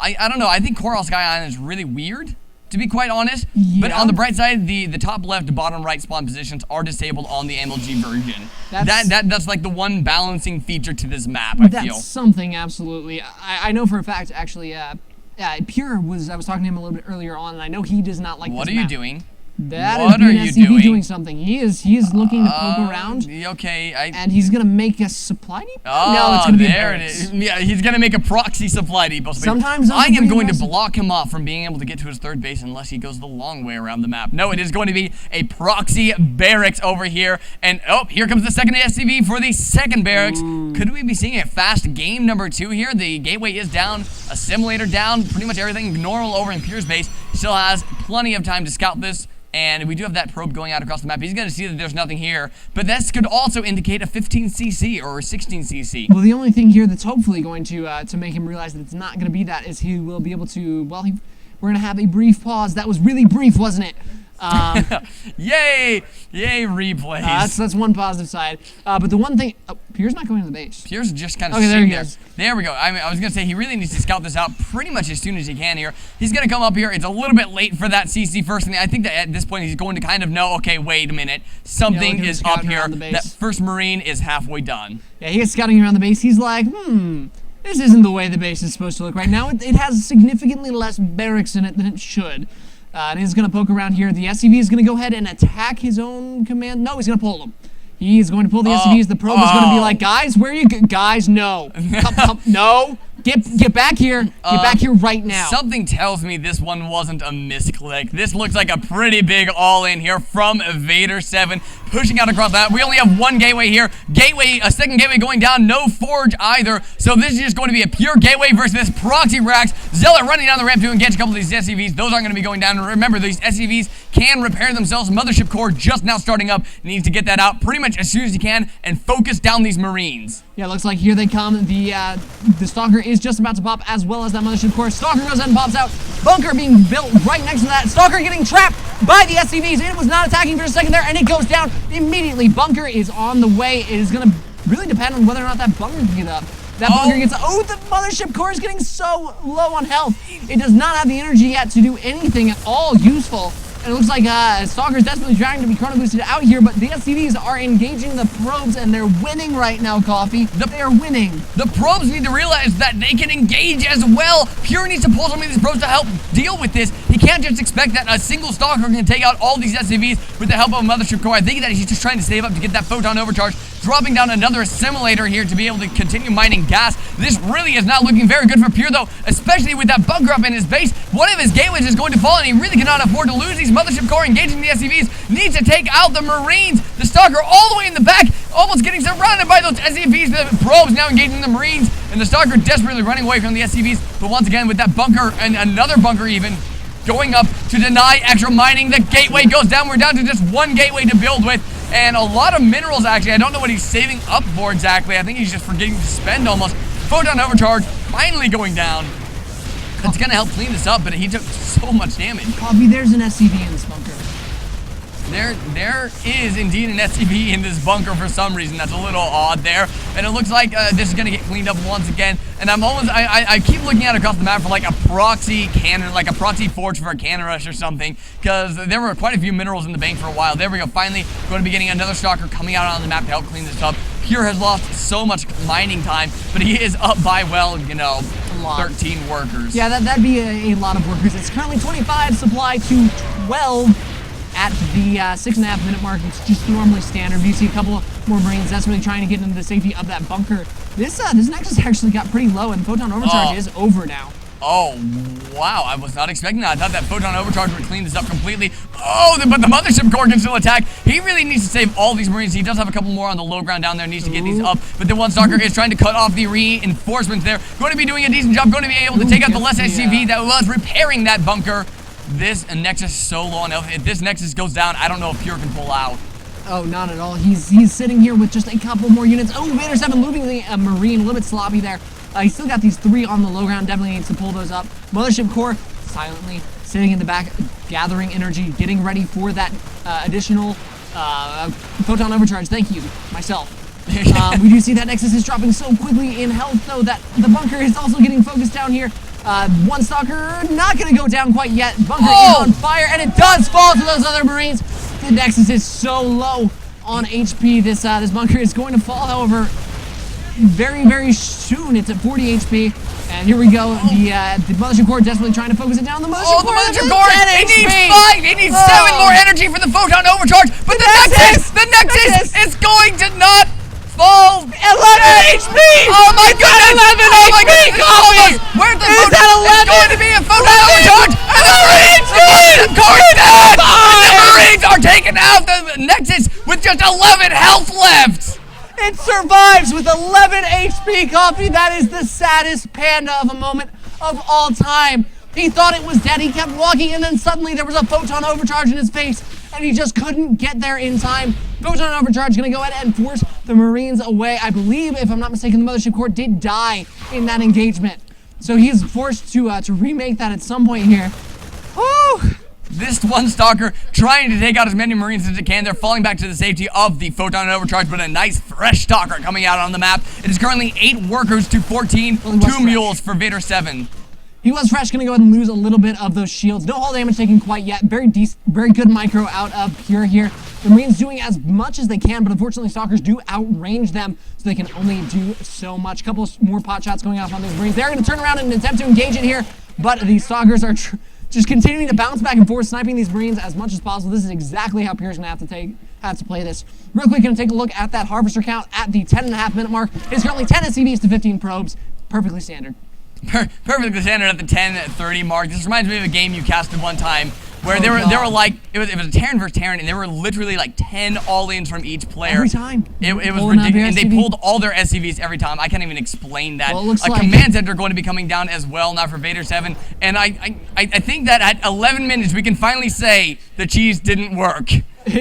I don't know. I think Coral Sky Island is really weird, to be quite honest. Yeah. But on the bright side, the top left, bottom right spawn positions are disabled on the MLG version. That's like the one balancing feature to this map, I feel. That's something, absolutely. I know for a fact, actually, Pure I was talking to him a little bit earlier on, and I know he does not like What this are you map. doing? That What is are you SCV doing? something. He is looking to poke around. Okay, and he's gonna make a supply depot. Oh, No, it's gonna be a there it barracks. is. Yeah, he's gonna make a proxy supply depot. Sometimes those I are am pretty going to impressive. block him off from being able to get to his third base unless he goes the long way around the map. No, it is going to be a proxy barracks over here. And oh, here comes the second SCV for the second barracks. Ooh. Could we be seeing a fast game number 2 here? The gateway is down, assimilator down, pretty much everything normal over in Pure's base. Still has plenty of time to scout this. And we do have that probe going out across the map. He's going to see that there's nothing here. But this could also indicate a 15cc or a 16cc. Well, the only thing here that's hopefully going to make him realize that it's not going to be that is he will be able to, well, we're going to have a brief pause. That was really brief, wasn't it? Yay! Yay, replays. That's one positive side. But the one thing, Pure's not going to the base. Pure's just kind of Okay, there sitting he there. goes. There we go. I was going to say, he really needs to scout this out pretty much as soon as he can here. He's going to come up here. It's a little bit late for that CC first, and I think that at this point he's going to kind of know, okay, wait a minute. Something is up here. That first Marine is halfway done. Yeah, he gets scouting around the base. He's like, this isn't the way the base is supposed to look right now. It has significantly less barracks in it than it should. And he's going to poke around here. The SCV is going to go ahead and attack his own command. No, he's going to pull them. He's going to pull the SCVs. The probe is going to be like, guys, where are you? Guys, no. Come, no. Get back here. Get back here right now. Something tells me this one wasn't a misclick. This looks like a pretty big all-in here from VaderSeven, pushing out across that. We only have one gateway here. A second gateway going down. No forge either. So this is just going to be a pure gateway versus this proxy racks. Zealot running down the ramp to engage a couple of these SCVs. Those aren't going to be going down. And remember, these SCVs can repair themselves. Mothership core just now starting up. Needs to get that out pretty much as soon as he can and focus down these Marines. Yeah, looks like here they come. The Stalker is just about to pop, as well as that Mothership core. Stalker goes ahead and pops out. Bunker being built right next to that. Stalker getting trapped by the SCVs. It was not attacking for a second there, and it goes down immediately. Bunker is on the way. It is going to really depend on whether or not that bunker can get up. That bunker gets up. Oh, the Mothership core is getting so low on health. It does not have the energy yet to do anything at all useful. And it looks like Stalker's desperately trying to be chrono boosted out here, but the SCVs are engaging the probes, and they're winning right now, Coffee. They are winning. The probes need to realize that they can engage as well. Pure needs to pull some of these probes to help deal with this. He can't just expect that a single Stalker can take out all these SCVs with the help of a Mothership core. I think that he's just trying to save up to get that photon overcharge, dropping down another assimilator here to be able to continue mining gas. This really is not looking very good for Pure, though, especially with that bunker up in his base. One of his gateways is going to fall, and he really cannot afford to lose these Mothership core engaging the SCVs. Needs to take out the Marines. The Stalker all the way in the back, almost getting surrounded by those SCVs. The probes now engaging the Marines, and the Stalker desperately running away from the SCVs. But once again, with that bunker and another bunker even going up to deny extra mining, the gateway goes down. We're down to just one gateway to build with, and a lot of minerals, actually. I don't know what he's saving up for exactly. I think he's just forgetting to spend almost. Photon overcharge finally going down. It's going to help clean this up, but he took so much damage. Coffee, there's an SCV in this bunker. There is indeed an SCV in this bunker for some reason. That's a little odd there. And it looks like this is going to get cleaned up once again. And I keep looking at across the map for like a proxy cannon, like a proxy forge for a cannon rush or something, because there were quite a few minerals in the bank for a while. There we go. Finally, going to be getting another Stalker coming out on the map to help clean this up. Pure has lost so much mining time, but he is up by, well, you know, 13 workers. Yeah, that'd be a lot of workers. It's currently 25 supply to 12 at the 6.5 minute mark. It's just normally standard. You see a couple more Marines that's really trying to get into the safety of that bunker. This Nexus actually got pretty low, and Photon Overcharge is over now. Oh, wow. I was not expecting that. I thought that Photon Overcharge would clean this up completely. Oh, but the Mothership core can still attack. He really needs to save all these Marines. He does have a couple more on the low ground down there. Needs to get these up. But the one Stalker is trying to cut off the reinforcements there. Going to be doing a decent job. Going to be able to take out the less SCV that was repairing that bunker. This Nexus is so low on health. If this Nexus goes down, I don't know if Pure can pull out. Oh, not at all. He's sitting here with just a couple more units. Oh, VaderSeven looting the Marine. A little bit sloppy there. He's still got these 3 on the low ground. Definitely needs to pull those up. Mothership core silently sitting in the back, gathering energy, getting ready for that additional Photon Overcharge. Thank you, myself. We do see that Nexus is dropping so quickly in health, though, that the bunker is also getting focused down here. One stalker not going to go down quite yet. Bunker is on fire, and it does fall to those other Marines. The Nexus is so low on HP. This bunker is going to fall, however, very, very soon. It's at 40 HP. And here we go. The Mothership Core desperately trying to focus it down. The Mothership Core, it needs 5. It needs 7 more energy for the photon overcharge. But the Nexus is going to not fall. 11 HP! Oh my goodness! 11 oh my HP! goodness! Where's the Is photon? that 11? It's going to be a photon overcharge! And the Mothership Core is dead! And the Marines are taking out the Nexus with just 11 health left! It survives with 11 HP, Coffee. That is the saddest panda of a moment of all time. He thought it was dead. He kept walking, and then suddenly there was a photon overcharge in his face, and he just couldn't get there in time. Photon overcharge is going to go ahead and force the Marines away. I believe, if I'm not mistaken, the Mothership Core did die in that engagement. So he's forced to remake that at some point here. Whew. This one stalker trying to take out as many Marines as it can. They're falling back to the safety of the photon overcharge, but a nice fresh stalker coming out on the map. It is currently 8 workers to 14, 2 mules for VaderSeven. He was fresh, going to go ahead and lose a little bit of those shields. No hull damage taken quite yet. Very good micro out of Pure here. The Marines doing as much as they can, but unfortunately stalkers do outrange them, so they can only do so much. Couple more pot shots going off on these Marines. They're going to turn around and attempt to engage it here, but the stalkers are just continuing to bounce back and forth, sniping these Marines as much as possible. This is exactly how Pierre's gonna have to play this. Real quick, gonna take a look at that harvester count at the 10.5 minute mark. It's currently 10 SCVs to 15 probes. Perfectly standard. Perfectly standard at the 10:30 mark. This reminds me of a game you casted one time where they were like, it was a Terran versus Terran, and there were literally like 10 all-ins from each player. Every time. It was ridiculous, and they pulled all their SCVs every time. I can't even explain that. Well, it looks like command center going to be coming down as well now for VaderSeven, and I think that at 11 minutes we can finally say the cheese didn't work.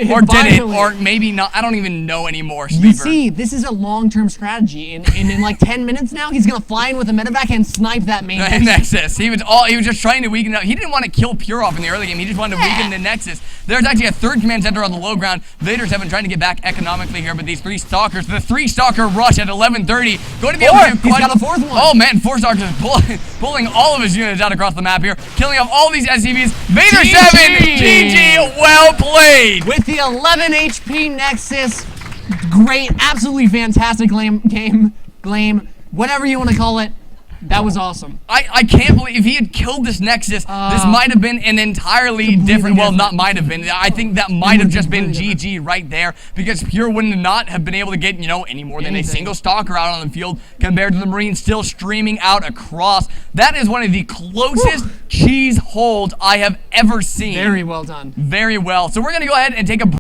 Or did it, or maybe not. I don't even know anymore, Sleeper. You see, this is a long-term strategy. In like 10 minutes now, he's gonna fly in with a medevac and snipe that main Nexus. He was just trying to weaken it. He didn't want to kill Pure off in the early game. He just wanted to weaken the Nexus. There's actually a 3rd command center on the low ground. VaderSeven trying to get back economically here, but these 3 stalkers, the 3 stalker rush at 11:30, going to be able to do He's got a 4th one. Oh man, 4 stalkers is pulling all of his units out across the map here, killing off all these SCVs. VaderSeven, GG, well played. With the 11 HP Nexus, great, absolutely fantastic game, whatever you want to call it. That was awesome. I can't believe if he had killed this Nexus, this might have been an entirely different, well, not might have been. I think that might have just been GG right there, because Pure wouldn't not have been able to get, any more than a single stalker out on the field compared to the Marines still streaming out across. That is one of the closest cheese holds I have ever seen. Very well done. Very well. So we're going to go ahead and take a break.